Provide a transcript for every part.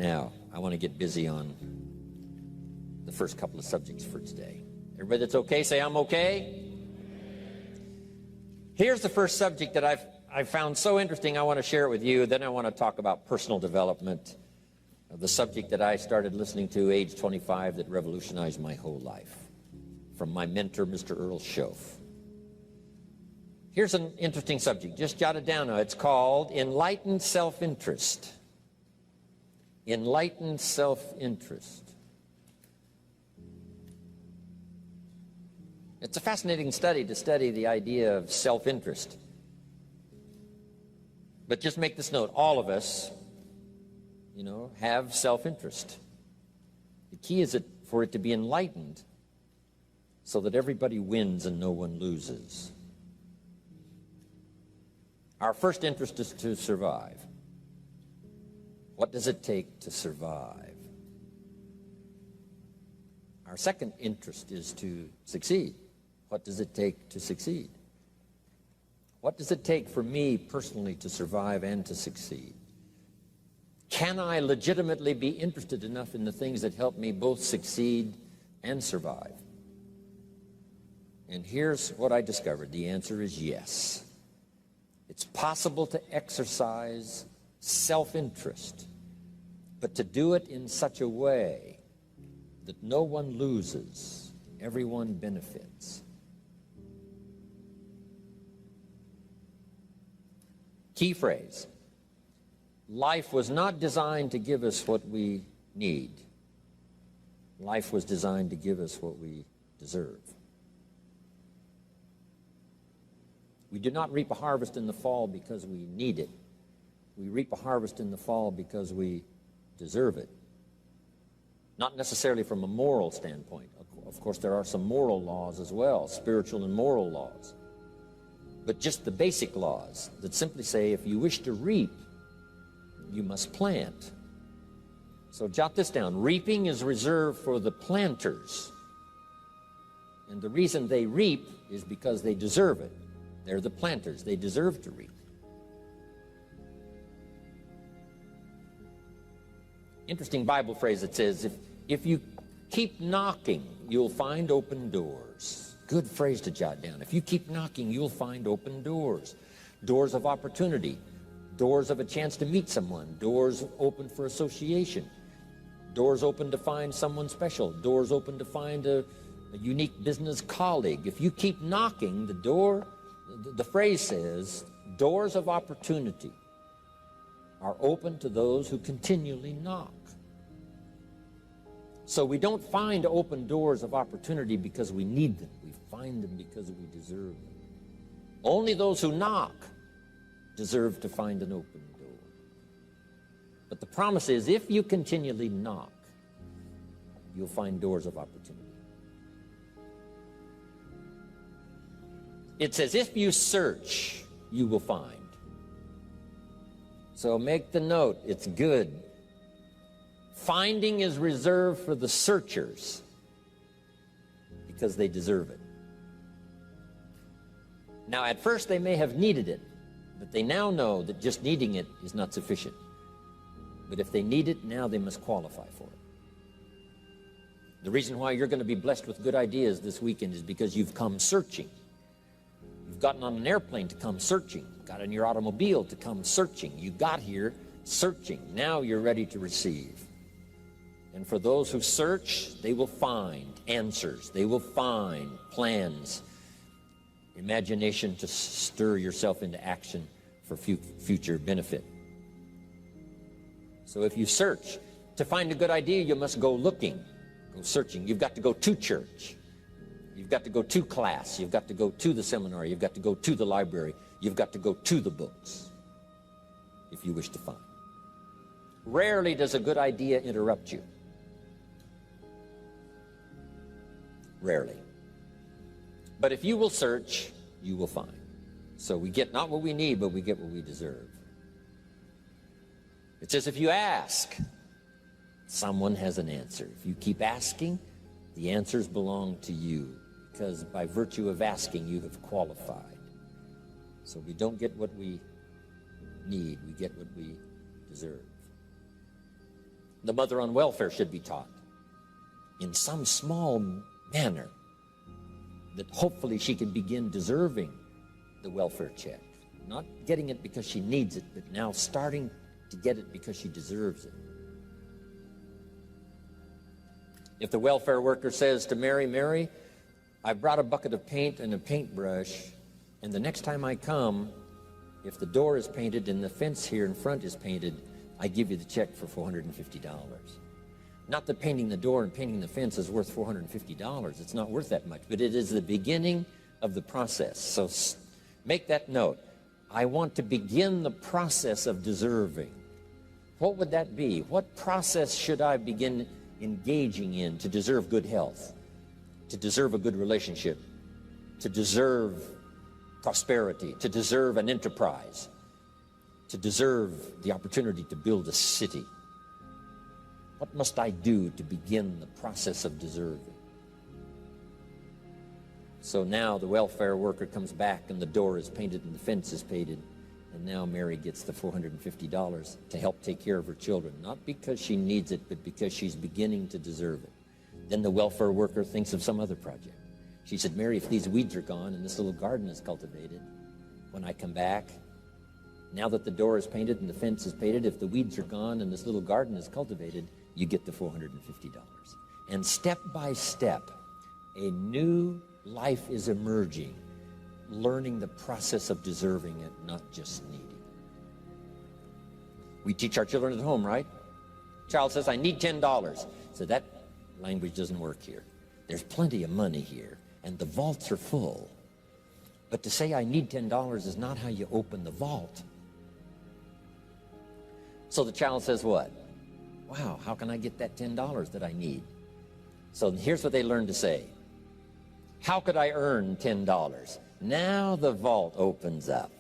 Now, I want to get busy on the first couple of subjects for today. Everybody that's okay, say I'm okay. Here's the first subject that I've found so interesting. I want to share it with you. Then I want to talk about personal development, the subject that I started listening to age 25 that revolutionized my whole life, from my mentor, Mr. Earl Schoaf. Here's an interesting subject. Just jot it down now. It's called Enlightened Self-Interest. Enlightened self-interest. It's a fascinating study to study the idea of self-interest. But just make this note, all of us, have self-interest. The key is for it to be enlightened so that everybody wins and no one loses. Our first interest is to survive. What does it take to survive? Our second interest is to succeed. What does it take to succeed? What does it take for me personally to survive and to succeed? Can I legitimately be interested enough in the things that help me both succeed and survive? And here's what I discovered. The answer is yes. It's possible to exercise self-interest, but to do it in such a way that no one loses, everyone benefits. Key phrase: life was not designed to give us what we need. Life was designed to give us what we deserve. We do not reap a harvest in the fall because we need it. We reap a harvest in the fall because we deserve it. Not necessarily from a moral standpoint. Of course, there are some moral laws as well, spiritual and moral laws. But just the basic laws that simply say if you wish to reap, you must plant. So jot this down. Reaping is reserved for the planters. And the reason they reap is because they deserve it. They're the planters. They deserve to reap. Interesting Bible phrase that says, if you keep knocking, you'll find open doors. Good phrase to jot down. If you keep knocking, you'll find open doors. Doors of opportunity. Doors of a chance to meet someone. Doors open for association. Doors open to find someone special. Doors open to find a unique business colleague. If you keep knocking, the phrase says, doors of opportunity are open to those who continually knock. So we don't find open doors of opportunity because we need them. We find them because we deserve them. Only those who knock deserve to find an open door. But the promise is, if you continually knock, you'll find doors of opportunity. It says, if you search, you will find. So make the note, it's good. Finding is reserved for the searchers because they deserve it. Now, at first they may have needed it, but they now know that just needing it is not sufficient. But if they need it, now they must qualify for it. The reason why you're going to be blessed with good ideas this weekend is because you've come searching. You've gotten on an airplane to come searching. Got in your automobile to come searching. You got here searching. Now you're ready to receive. And for those who search, they will find answers. They will find plans, imagination to stir yourself into action for future benefit. So if you search, to find a good idea, you must go looking, go searching. You've got to go to church. You've got to go to class. You've got to go to the seminar. You've got to go to the library. You've got to go to the books if you wish to find. Rarely does a good idea interrupt you. Rarely. But if you will search, you will find. So we get not what we need, but we get what we deserve. It says if you ask, someone has an answer. If you keep asking, the answers belong to you, because by virtue of asking, you have qualified. So we don't get what we need, we get what we deserve. The mother on welfare should be taught in some small manner that hopefully she can begin deserving the welfare check. Not getting it because she needs it, but now starting to get it because she deserves it. If the welfare worker says to Mary, Mary, I brought a bucket of paint and a paintbrush, and the next time I come, if the door is painted and the fence here in front is painted, I give you the check for $450. Not that painting the door and painting the fence is worth $450. It's not worth that much, but it is the beginning of the process. So make that note. I want to begin the process of deserving. What would that be? What process should I begin engaging in to deserve good health, to deserve a good relationship, to deserve prosperity, to deserve an enterprise, to deserve the opportunity to build a city? What must I do to begin the process of deserving? So now the welfare worker comes back and the door is painted and the fence is painted, and now Mary gets the $450 to help take care of her children, not because she needs it, but because she's beginning to deserve it. Then the welfare worker thinks of some other project. She said, Mary, if these weeds are gone and this little garden is cultivated, when I come back, now that the door is painted and the fence is painted, if the weeds are gone and this little garden is cultivated, you get the $450. And step by step, a new life is emerging, learning the process of deserving it, not just needing it. We teach our children at home, right? Child says, I need $10. So that language doesn't work here. There's plenty of money here, and the vaults are full. But to say I need $10 is not how you open the vault. So the child says what? Wow, how can I get that $10 that I need? So here's what they learn to say. How could I earn $10? Now the vault opens up.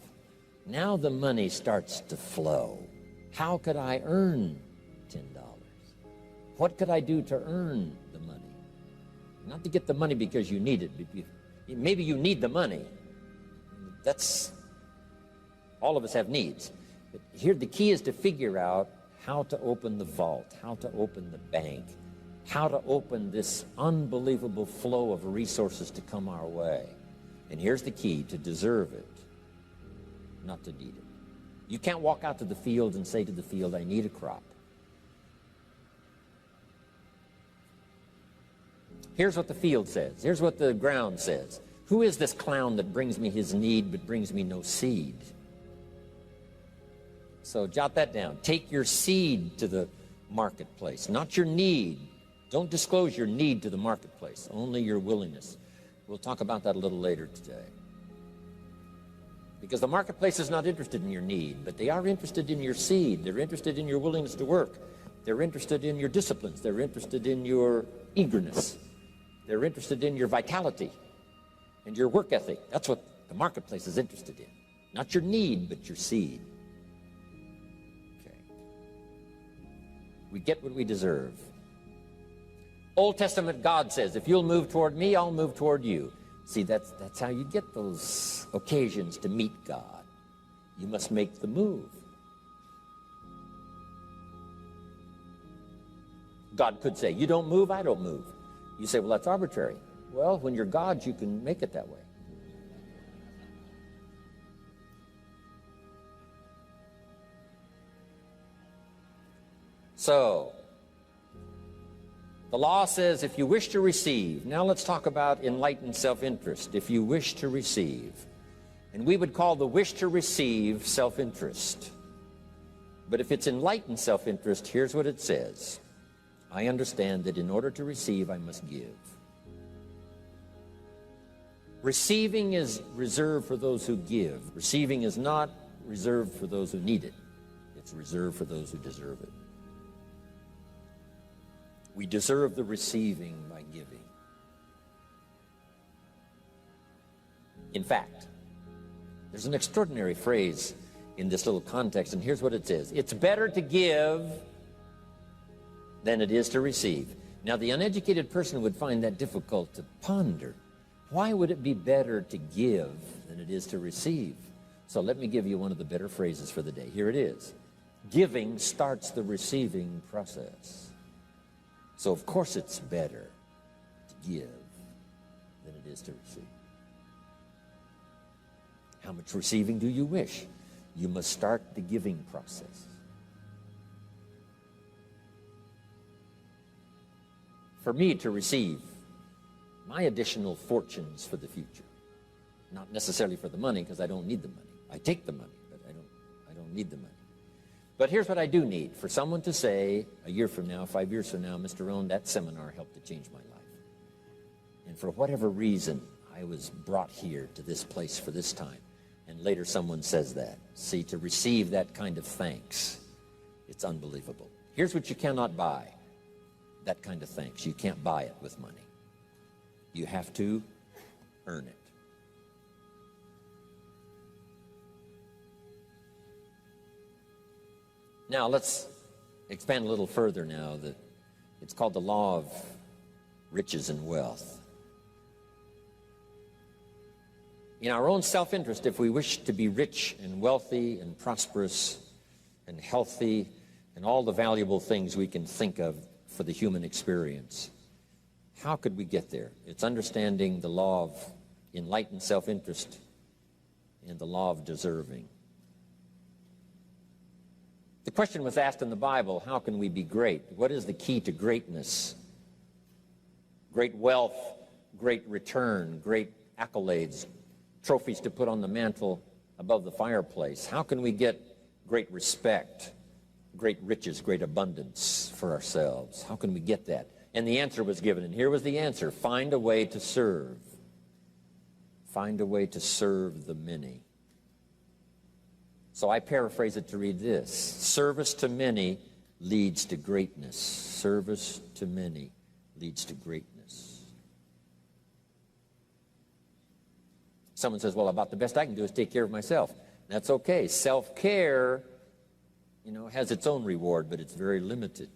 Now the money starts to flow. How could I earn $10? What could I do to earn the money? Not to get the money because you need it. Maybe you need the money. That's, all of us have needs. But here the key is to figure out how to open the vault, how to open the bank, how to open this unbelievable flow of resources to come our way. And here's the key: to deserve it, not to need it. You can't walk out to the field and say to the field, I need a crop. Here's what the field says. Here's what the ground says. Who is this clown that brings me his need but brings me no seed? So jot that down. Take your seed to the marketplace, not your need. Don't disclose your need to the marketplace, only your willingness. We'll talk about that a little later today. Because the marketplace is not interested in your need, but they are interested in your seed. They're interested in your willingness to work. They're interested in your disciplines. They're interested in your eagerness. They're interested in your vitality and your work ethic. That's what the marketplace is interested in. Not your need, but your seed. Okay. We get what we deserve. Old Testament God says, if you'll move toward me, I'll move toward you. See, that's how you get those occasions to meet God. You must make the move. God could say, you don't move, I don't move. You say, well, that's arbitrary. Well, when you're God, you can make it that way. So, the law says if you wish to receive. Now let's talk about enlightened self-interest. If you wish to receive. And we would call the wish to receive self-interest. But if it's enlightened self-interest, here's what it says. I understand that in order to receive, I must give. Receiving is reserved for those who give. Receiving is not reserved for those who need it. It's reserved for those who deserve it. We deserve the receiving by giving. In fact, there's an extraordinary phrase in this little context, and here's what it says. It's better to give than it is to receive. Now, the uneducated person would find that difficult to ponder. Why would it be better to give than it is to receive? So let me give you one of the better phrases for the day. Here it is. Giving starts the receiving process. So of course it's better to give than it is to receive. How much receiving do you wish? You must start the giving process. For me to receive my additional fortunes for the future, not necessarily for the money, because I don't need the money. I take the money, but I don't need the money. But here's what I do need: for someone to say a year from now, 5 years from now, Mr. Rohn, that seminar helped to change my life. And for whatever reason, I was brought here to this place for this time. And later someone says that. See, to receive that kind of thanks, it's unbelievable. Here's what you cannot buy: that kind of thanks. You can't buy it with money. You have to earn it. Now let's expand a little further now. It's called the law of riches and wealth. In our own self-interest, if we wish to be rich and wealthy and prosperous and healthy and all the valuable things we can think of for the human experience, how could we get there? It's understanding the law of enlightened self-interest and the law of deserving. The question was asked in the Bible, how can we be great? What is the key to greatness? Great wealth, great return, great accolades, trophies to put on the mantle above the fireplace. How can we get great respect, great riches, great abundance for ourselves? How can we get that? And the answer was given, and here was the answer: find a way to serve. Find a way to serve the many. So I paraphrase it to read this: service to many leads to greatness. Service to many leads to greatness. Someone says, well, about the best I can do is take care of myself. That's okay. Self-care, has its own reward, but it's very limited.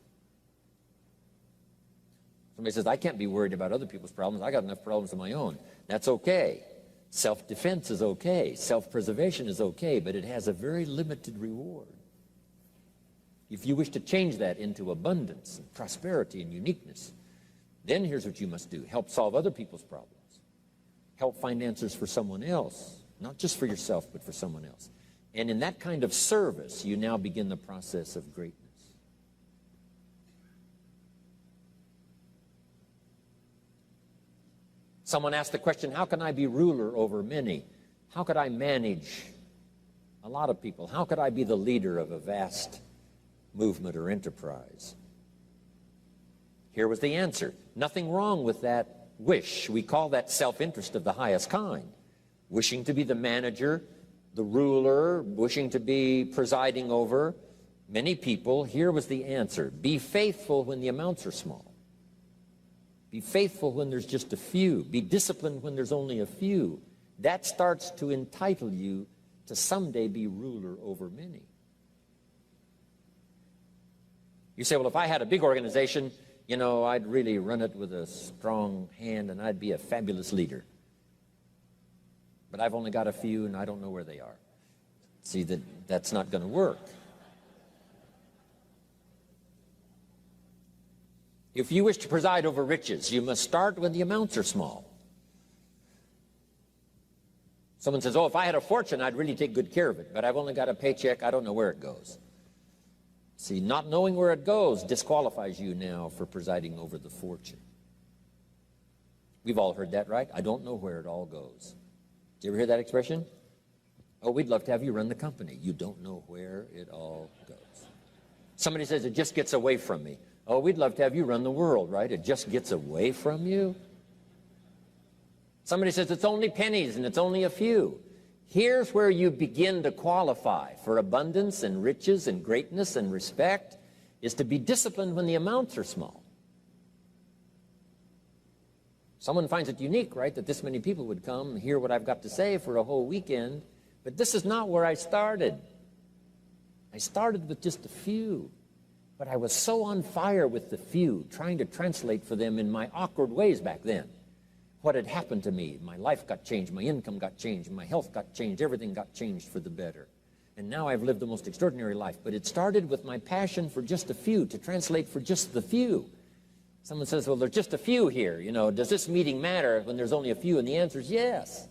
Somebody says, I can't be worried about other people's problems. I got enough problems of my own. That's okay. Self-defense is okay. Self-preservation is okay, but it has a very limited reward. If you wish to change that into abundance and prosperity and uniqueness, then here's what you must do: help solve other people's problems. Help find answers for someone else, not just for yourself, but for someone else. And in that kind of service, you now begin the process of greatness. Someone asked the question, how can I be ruler over many? How could I manage a lot of people? How could I be the leader of a vast movement or enterprise? Here was the answer: nothing wrong with that wish. We call that self-interest of the highest kind. Wishing to be the manager, the ruler, wishing to be presiding over many people. Here was the answer: be faithful when the amounts are small. Be faithful when there's just a few. Be disciplined when there's only a few. That starts to entitle you to someday be ruler over many. You say, well, if I had a big organization, I'd really run it with a strong hand and I'd be a fabulous leader. But I've only got a few and I don't know where they are. See, that's not going to work. If you wish to preside over riches, you must start when the amounts are small. Someone says, oh, if I had a fortune, I'd really take good care of it, but I've only got a paycheck, I don't know where it goes. See, not knowing where it goes disqualifies you now for presiding over the fortune. We've all heard that, right? I don't know where it all goes. Did you ever hear that expression? Oh, we'd love to have you run the company. You don't know where it all goes. Somebody says, it just gets away from me. Oh, we'd love to have you run the world, right? It just gets away from you. Somebody says, it's only pennies and it's only a few. Here's where you begin to qualify for abundance and riches and greatness and respect, is to be disciplined when the amounts are small. Someone finds it unique, right, that this many people would come and hear what I've got to say for a whole weekend, but this is not where I started. I started with just a few, but I was so on fire with the few, trying to translate for them in my awkward ways back then what had happened to me. My life got changed, my income got changed, my health got changed, everything got changed for the better. and now I've lived the most extraordinary life. But it started with my passion for just a few, to translate for just the few. Someone says, well, there's just a few here. You know, does this meeting matter when there's only a few? And the answer is yes.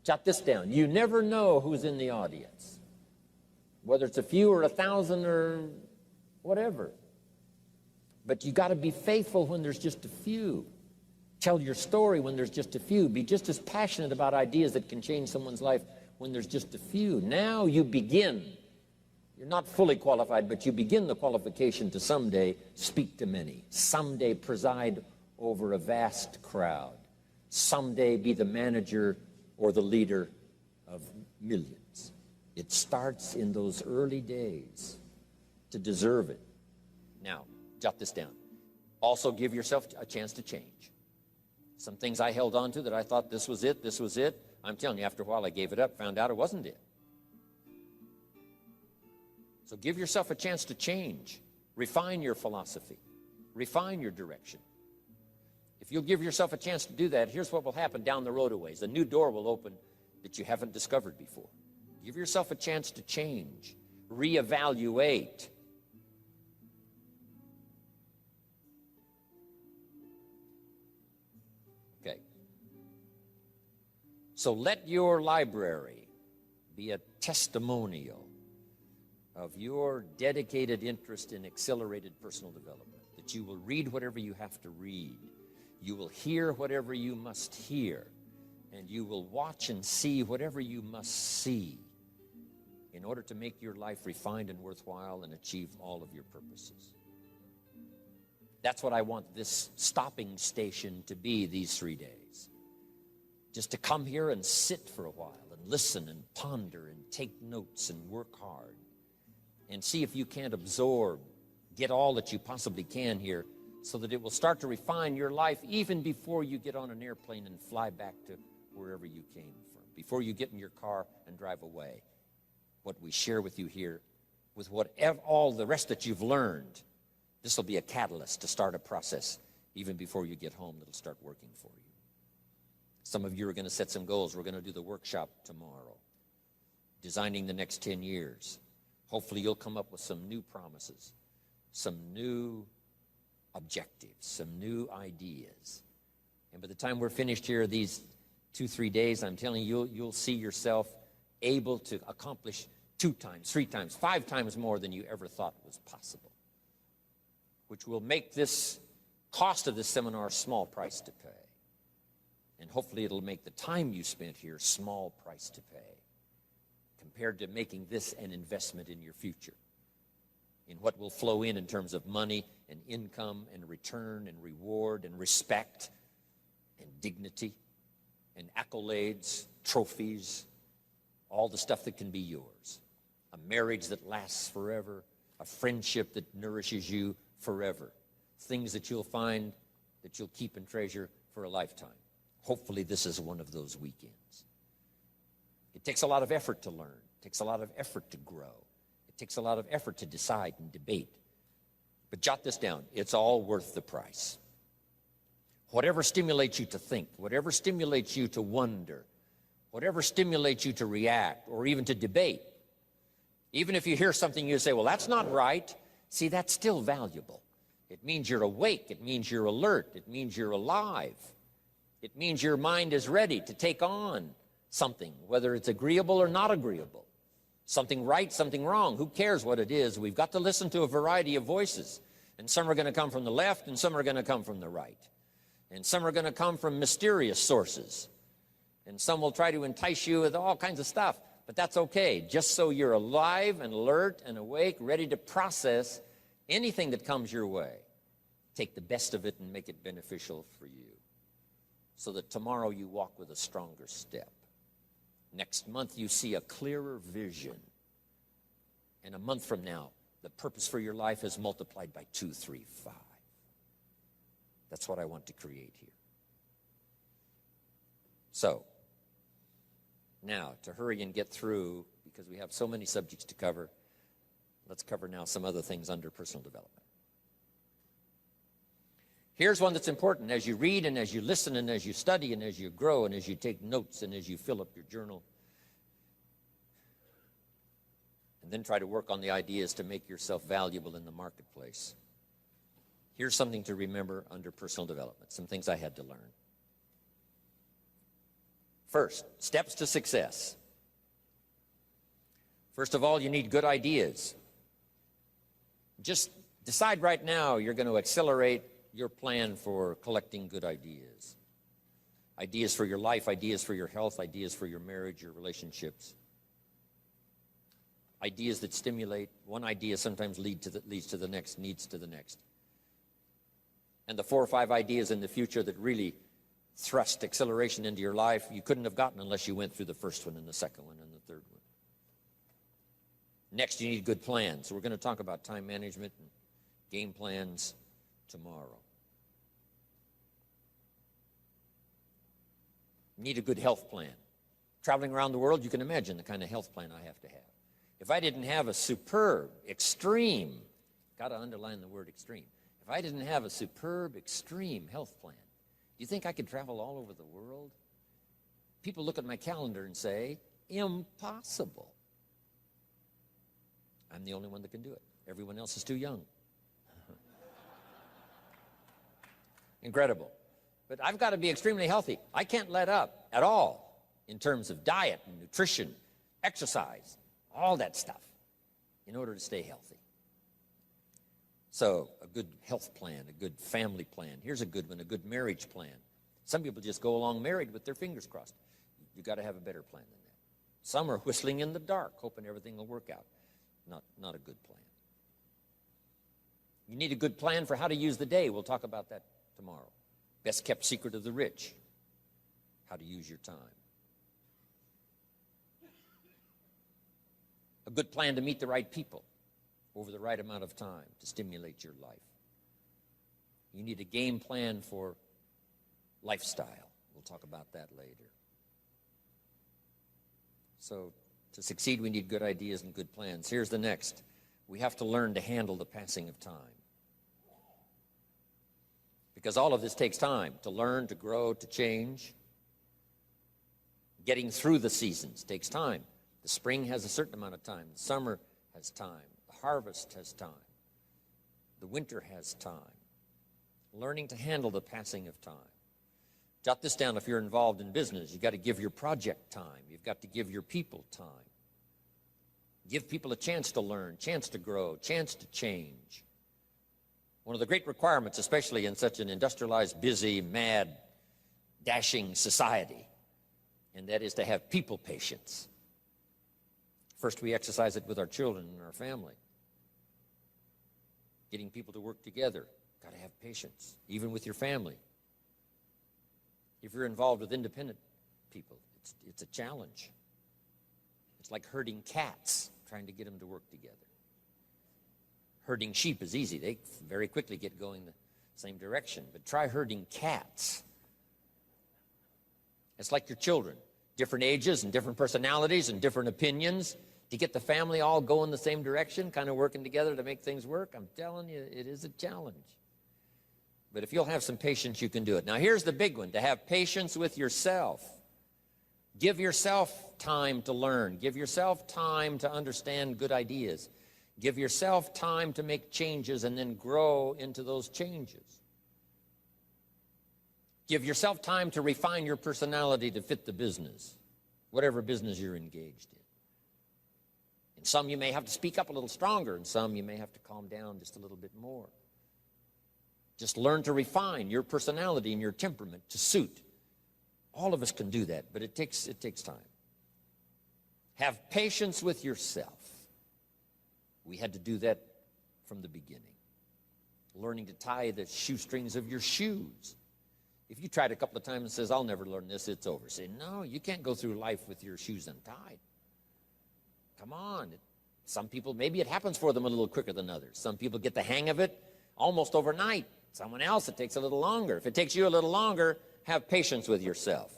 Jot this down. You never know who's in the audience, whether it's a few or 1,000 or whatever. But you got to be faithful when there's just a few. Tell your story when there's just a few. Be just as passionate about ideas that can change someone's life when there's just a few. Now you begin. You're not fully qualified, but you begin the qualification to someday speak to many, someday preside over a vast crowd, someday be the manager or the leader of millions. It starts in those early days to deserve it. Now, jot this down. Also give yourself a chance to change. Some things I held on to that I thought this was it, this was it. I'm telling you, after a while I gave it up, found out it wasn't it. So give yourself a chance to change. Refine your philosophy. Refine your direction. If you'll give yourself a chance to do that, here's what will happen down the road a ways. A new door will open that you haven't discovered before. Give yourself a chance to change. Reevaluate. Okay. So let your library be a testimonial of your dedicated interest in accelerated personal development, that you will read whatever you have to read, you will hear whatever you must hear, and you will watch and see whatever you must see in order to make your life refined and worthwhile and achieve all of your purposes. That's what I want this stopping station to be these 3 days. Just to come here and sit for a while and listen and ponder and take notes and work hard and see if you can't absorb, get all that you possibly can here so that it will start to refine your life even before you get on an airplane and fly back to wherever you came from, before you get in your car and drive away. What we share with you here, with whatever, all the rest that you've learned, this will be a catalyst to start a process even before you get home that'll start working for you. Some of you are going to set some goals. We're going to do the workshop tomorrow, designing the next 10 years. Hopefully you'll come up with some new promises, some new objectives, some new ideas. And by the time we're finished here, these 2-3 days, I'm telling you, you'll see yourself able to accomplish 2 times, 3 times, 5 times more than you ever thought was possible, which will make this cost of this seminar a small price to pay. And hopefully it'll make the time you spent here small price to pay compared to making this an investment in your future, in what will flow in terms of money and income and return and reward and respect and dignity and accolades, trophies, all the stuff that can be yours. A marriage that lasts forever, a friendship that nourishes you forever, things that you'll find that you'll keep and treasure for a lifetime. Hopefully this is one of those weekends. It takes a lot of effort to learn. It takes a lot of effort to grow. It takes a lot of effort to decide and debate. But jot this down. It's all worth the price. Whatever stimulates you to think, whatever stimulates you to wonder, whatever stimulates you to react or even to debate, even if you hear something you say, well, that's not right, see, that's still valuable. It means you're awake. It means you're alert. It means you're alive. It means your mind is ready to take on something, whether it's agreeable or not agreeable. Something right, something wrong. Who cares what it is? We've got to listen to a variety of voices. And some are going to come from the left, and some are going to come from the right. And some are going to come from mysterious sources. And some will try to entice you with all kinds of stuff. But that's okay, just so you're alive and alert and awake, ready to process anything that comes your way. Take the best of it and make it beneficial for you, so that tomorrow you walk with a stronger step. Next month you see a clearer vision. And a month from now, the purpose for your life is multiplied by 2, 3, 5. That's what I want to create here. So, now, to hurry and get through, because we have so many subjects to cover, let's cover now some other things under personal development. Here's one that's important as you read and as you listen and as you study and as you grow and as you take notes and as you fill up your journal. and then try to work on the ideas to make yourself valuable in the marketplace. Here's something to remember under personal development, some things I had to learn. First, steps to success. First of all, you need good ideas. Just decide right now you're going to accelerate your plan for collecting good ideas. Ideas for your life, ideas for your health, ideas for your marriage, your relationships. Ideas that stimulate. One idea sometimes leads to the next, needs to the next. And the 4 or 5 ideas in the future that really thrust acceleration into your life, you couldn't have gotten unless you went through the first one and the second one and the third one. Next, you need good plans. So we're going to talk about time management and game plans tomorrow. You need a good health plan. Traveling around the world, you can imagine the kind of health plan I have to have. If I didn't have a superb, extreme, got to underline the word extreme, if I didn't have a superb, extreme health plan, do you think I could travel all over the world? People look at my calendar and say, impossible. I'm the only one that can do it. Everyone else is too young. Incredible. But I've got to be extremely healthy. I can't let up at all in terms of diet and nutrition, exercise, all that stuff in order to stay healthy. So a good health plan, a good family plan. Here's a good one, a good marriage plan. Some people just go along married with their fingers crossed. You've got to have a better plan than that. Some are whistling in the dark, hoping everything will work out. Not a good plan. You need a good plan for how to use the day. We'll talk about that tomorrow. Best kept secret of the rich, how to use your time. A good plan to meet the right people over the right amount of time to stimulate your life. You need a game plan for lifestyle. We'll talk about that later. So to succeed, we need good ideas and good plans. Here's the next. We have to learn to handle the passing of time. Because all of this takes time to learn, to grow, to change. Getting through the seasons takes time. The spring has a certain amount of time. The summer has time. The harvest has time. The winter has time. Learning to handle the passing of time. Jot this down if you're involved in business. You've got to give your project time. You've got to give your people time. Give people a chance to learn, chance to grow, chance to change. One of the great requirements, especially in such an industrialized, busy, mad, dashing society, and that is to have people patience. First, we exercise it with our children and our family. Getting people to work together, got to have patience, even with your family. If you're involved with independent people, it's a challenge. It's like herding cats, trying to get them to work together. Herding sheep is easy. They very quickly get going the same direction. But try herding cats. It's like your children. Different ages and different personalities and different opinions. To get the family all going the same direction, kind of working together to make things work, I'm telling you, it is a challenge. But if you'll have some patience, you can do it. Now, here's the big one, to have patience with yourself. Give yourself time to learn. Give yourself time to understand good ideas. Give yourself time to make changes and then grow into those changes. Give yourself time to refine your personality to fit the business, whatever business you're engaged in. In some, you may have to speak up a little stronger. In some, you may have to calm down just a little bit more. Just learn to refine your personality and your temperament to suit. All of us can do that, but it takes time. Have patience with yourself. We had to do that from the beginning. Learning to tie the shoestrings of your shoes. If you tried a couple of times and says, I'll never learn this, it's over. Say, no, you can't go through life with your shoes untied. Come on. Some people, maybe it happens for them a little quicker than others. Some people get the hang of it almost overnight. Someone else, it takes a little longer. If it takes you a little longer, have patience with yourself.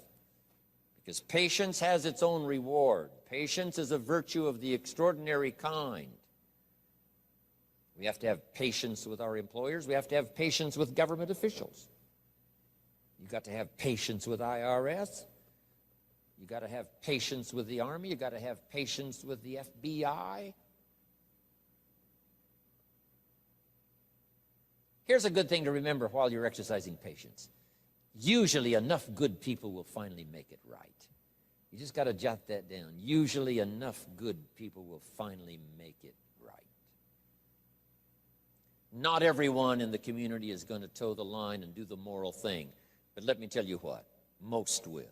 Because patience has its own reward. Patience is a virtue of the extraordinary kind. We have to have patience with our employers. We have to have patience with government officials. You've got to have patience with IRS. You've got to have patience with the Army. You've got to have patience with the FBI. Here's a good thing to remember while you're exercising patience. Usually enough good people will finally make it right. You just got to jot that down. Usually enough good people will finally make it right. Not everyone in the community is going to toe the line and do the moral thing. But let me tell you what, most will.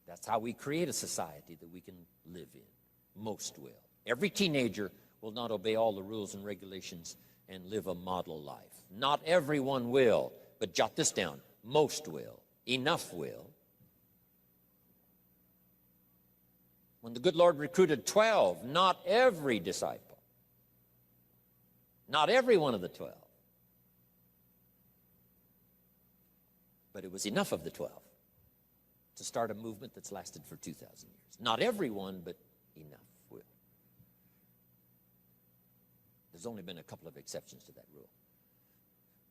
That's how we create a society that we can live in. Most will. Every teenager will not obey all the rules and regulations and live a model life. Not everyone will, but jot this down. Most will. Enough will. When the good Lord recruited 12, not every disciple, not every one of the 12, but it was enough of the 12 to start a movement that's lasted for 2,000 years. Not everyone, but enough will. There's only been a couple of exceptions to that rule.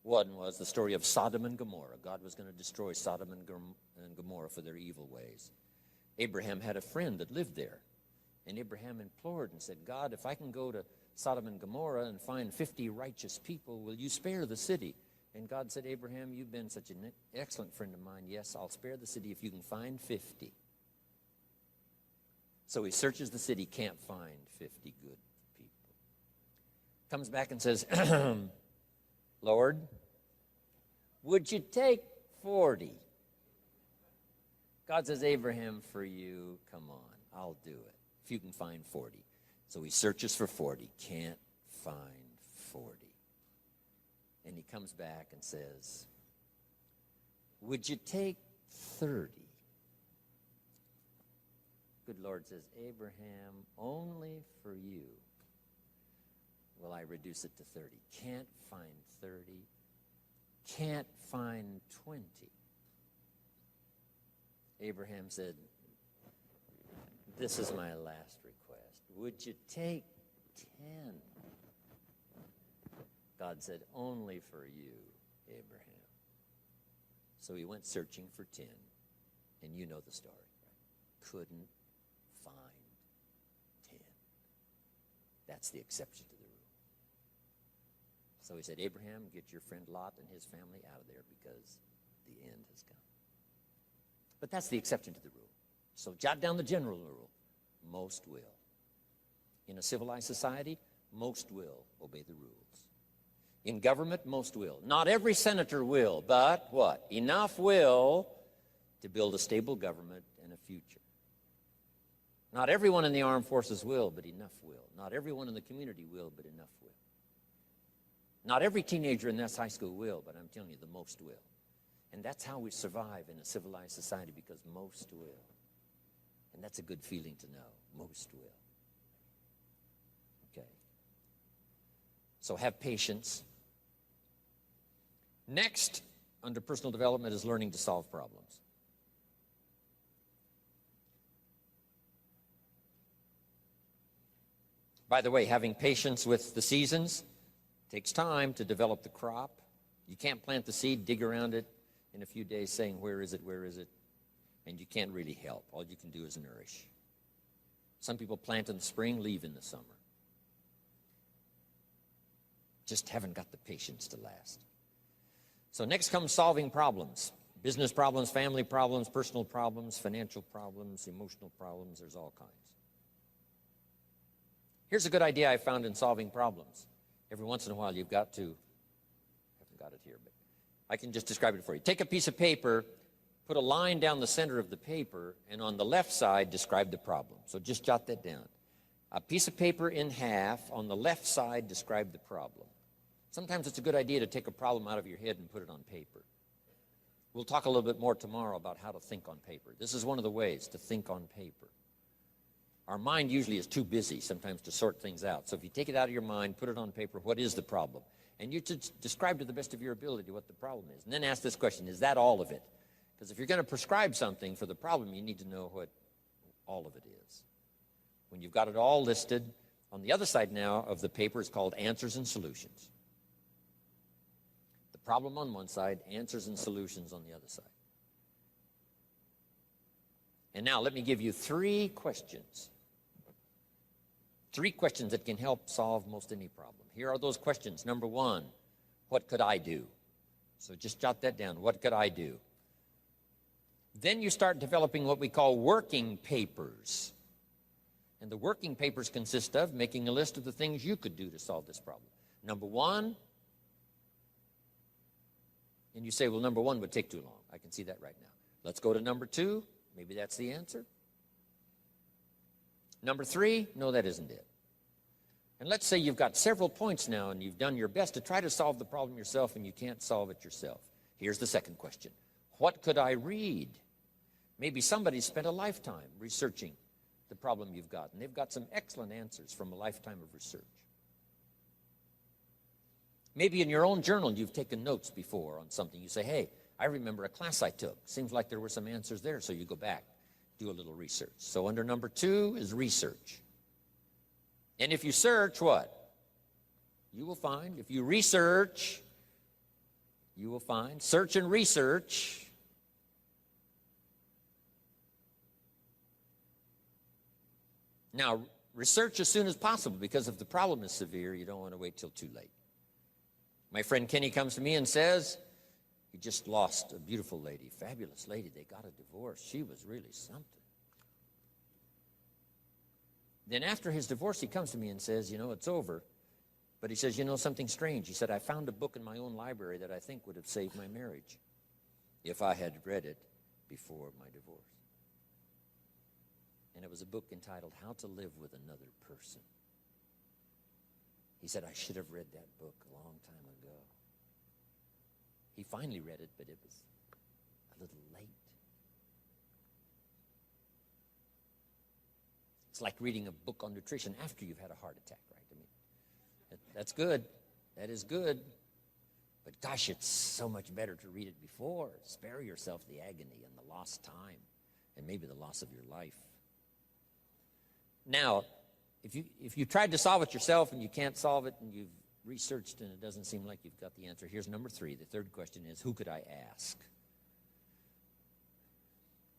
One was the story of Sodom and Gomorrah. God was going to destroy Sodom and Gomorrah for their evil ways. Abraham had a friend that lived there. And Abraham implored and said, God, if I can go to Sodom and Gomorrah and find 50 righteous people, will you spare the city? And God said, Abraham, you've been such an excellent friend of mine. Yes, I'll spare the city if you can find 50. So he searches the city, can't find 50 good people. Comes back and says, Lord, would you take 40? God says, Abraham, for you, come on, I'll do it, if you can find 40. So he searches for 40, can't find 40. And he comes back and says, would you take 30? Good Lord says, Abraham, only for you will I reduce it to 30. Can't find 30. Can't find 20. Abraham said, this is my last request. Would you take 10? God said, only for you, Abraham. So he went searching for 10, and you know the story, right? Couldn't find 10. That's the exception to the rule. So he said, Abraham, get your friend Lot and his family out of there because the end has come. But that's the exception to the rule. So jot down the general rule. Most will. In a civilized society, most will obey the rules. In government, most will. Not every senator will, but what? Enough will to build a stable government and a future. Not everyone in the armed forces will, but enough will. Not everyone in the community will, but enough will. Not every teenager in this high school will, but I'm telling you, the most will. And that's how we survive in a civilized society, because most will. And that's a good feeling to know. Most will. Okay. So have patience. Next, under personal development, is learning to solve problems. By the way, having patience with the seasons takes time to develop the crop. You can't plant the seed, dig around it in a few days saying, where is it, where is it? And you can't really help. All you can do is nourish. Some people plant in the spring, leave in the summer. Just haven't got the patience to last. So next comes solving problems. Business problems, family problems, personal problems, financial problems, emotional problems. There's all kinds. Here's a good idea I found in solving problems. Every once in a while you've got to, I haven't got it here, but I can just describe it for you. Take a piece of paper, put a line down the center of the paper, and on the left side, describe the problem. So just jot that down. A piece of paper in half, on the left side, describe the problem. Sometimes it's a good idea to take a problem out of your head and put it on paper. We'll talk a little bit more tomorrow about how to think on paper. This is one of the ways to think on paper. Our mind usually is too busy sometimes to sort things out. So if you take it out of your mind, put it on paper, what is the problem? And you describe to the best of your ability what the problem is. And then ask this question, is that all of it? Because if you're going to prescribe something for the problem, you need to know what all of it is. When you've got it all listed, on the other side now of the paper is called answers and solutions. The problem on one side, answers and solutions on the other side. And now let me give you 3 questions. 3 questions that can help solve most any problem. Here are those questions. Number 1, What could I do? So just jot that down. What could I do? Then you start developing what we call working papers. And the working papers consist of making a list of the things you could do to solve this problem. Number one, and you say, well, number one would take too long. I can see that right now. Let's go to number two. Maybe that's the answer. Number three, no, that isn't it. And let's say you've got several points now and you've done your best to try to solve the problem yourself and you can't solve it yourself. Here's the second question. What could I read? Maybe somebody spent a lifetime researching the problem you've got, and they've got some excellent answers from a lifetime of research. Maybe in your own journal you've taken notes before on something. You say, hey, I remember a class I took. Seems like there were some answers there, so you go back, do a little research. So under number two is research. And if you search, what? You will find. If you research, you will find. Search and research. Now, research as soon as possible, because if the problem is severe, you don't want to wait till too late. My friend Kenny comes to me and says, he just lost a beautiful lady, fabulous lady. They got a divorce. She was really something. Then after his divorce, he comes to me and says, you know, it's over. But he says, you know, something strange. He said, I found a book in my own library that I think would have saved my marriage if I had read it before my divorce. And it was a book entitled How to Live with Another Person. He said, I should have read that book a long time ago. He finally read it, but it was a little late. It's like reading a book on nutrition after you've had a heart attack, right? I mean, that's good. That is good. But gosh, it's so much better to read it before. Spare yourself the agony and the lost time and maybe the loss of your life. Now, if you tried to solve it yourself and you can't solve it and you've researched and it doesn't seem like you've got the answer, here's number three. The third question is, who could I ask?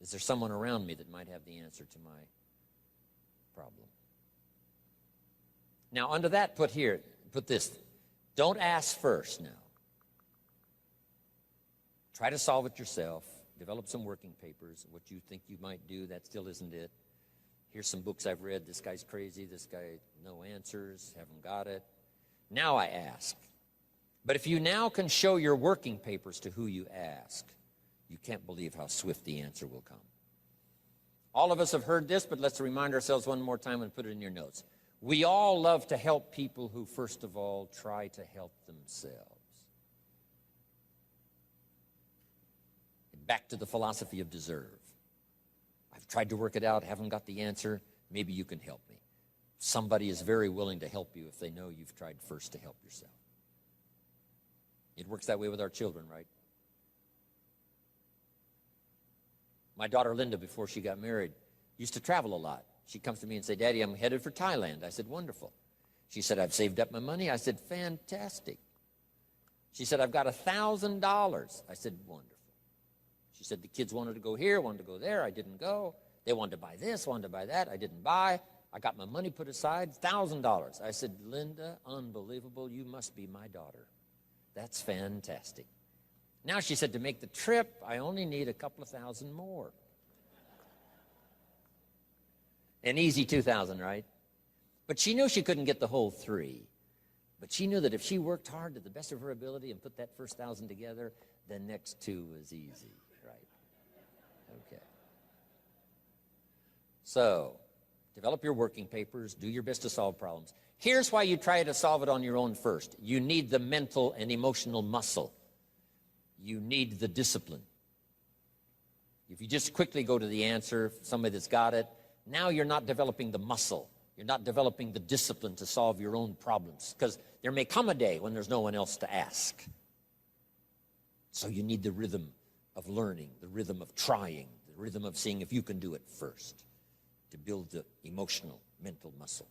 Is there someone around me that might have the answer to my problem? Now, under that, put this. Don't ask first now. Try to solve it yourself. Develop some working papers. What you think you might do, that still isn't it. Here's some books I've read. This guy's crazy. This guy, no answers, haven't got it. Now I ask. But if you now can show your working papers to who you ask, you can't believe how swift the answer will come. All of us have heard this, but let's remind ourselves one more time and put it in your notes. We all love to help people who, first of all, try to help themselves. Back to the philosophy of deserve. I've tried to work it out, haven't got the answer. Maybe you can help me. Somebody is very willing to help you if they know you've tried first to help yourself. It works that way with our children, right? My daughter Linda, before she got married, used to travel a lot. She comes to me and said, Daddy, I'm headed for Thailand. I said, wonderful. She said, I've saved up my money. I said, fantastic. She said, I've got $1,000. I said, wonderful. She said, the kids wanted to go here, wanted to go there. I didn't go. They wanted to buy this, wanted to buy that. I didn't buy. I got my money put aside, $1,000. I said, Linda, unbelievable. You must be my daughter. That's fantastic. Now she said, to make the trip, I only need a couple of thousand more. An easy 2,000, right? But she knew she couldn't get the whole three. But she knew that if she worked hard to the best of her ability and put that first 1,000 together, the next two was easy, right? Okay. So, develop your working papers. Do your best to solve problems. Here's why you try to solve it on your own first. You need the mental and emotional muscle. You need the discipline. If you just quickly go to the answer, somebody that's got it, now you're not developing the muscle. You're not developing the discipline to solve your own problems, because there may come a day when there's no one else to ask. So you need the rhythm of learning, the rhythm of trying, the rhythm of seeing if you can do it first to build the emotional, mental muscle.